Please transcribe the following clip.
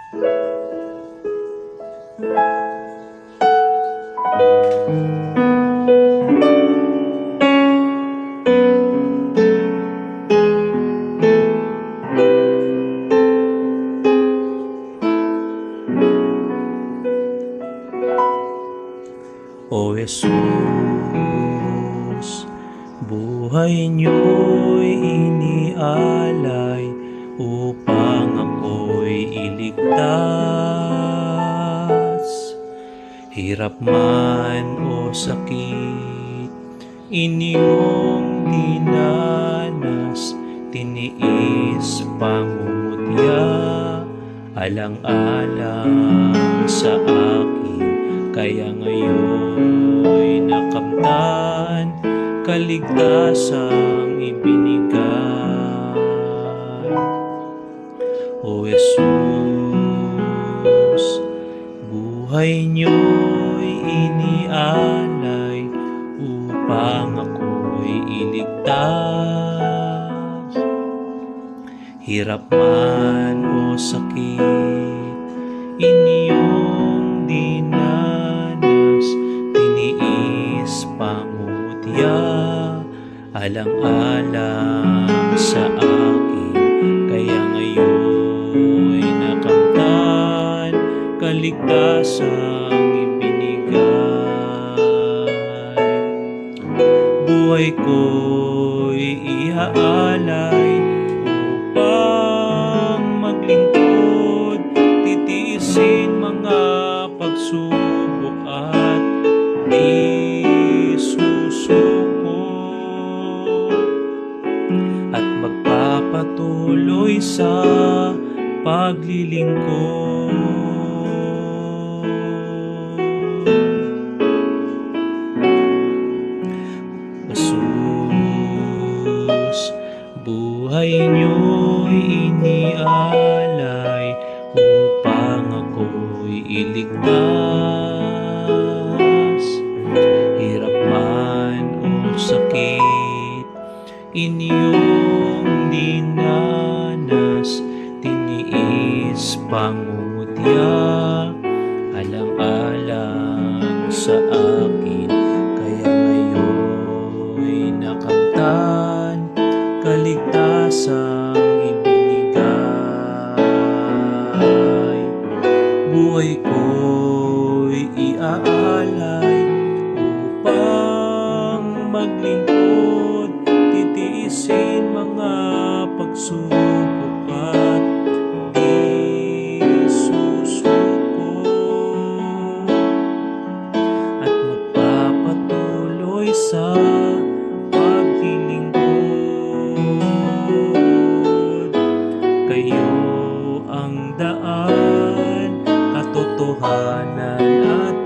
O Jesus, buhay niyo'y inialay upang ako'y iligtas. Hirap man o sakit, inyong dinanas, tiniis pangungutya, alang-alang sa akin. Kaya ngayon'y nakamtan, kaligtasang ibinigay. O Jesus, buhay niyo'y inialay upang ako'y iligtas. Hirap man o sakit, inyong dinanas, tiniis pangungutya, alang-alang sa akin. Kaya ngayon'y nakamtan, kaligtasang ibinigay. Buhay ko'y iaalay upang maglingkod, titiisin mga pagsubok at di susuko, at magpapatuloy sa paglilingkod. Jesus, buhay niyo'y inialay upang ako'y iligtas. Hirap man o sakit, inyong dinanas, tiniis pangungutya, alang-alang sa akin. Kaya ngayon'y nakamtan, kaligtasang ibinigay. Buhay ko'y iaalay upang maglingkod, titiisin mga pagsubok at di susuko, at magpapatuloy sa paglilingkod. Kayo ang daan, katotohanan at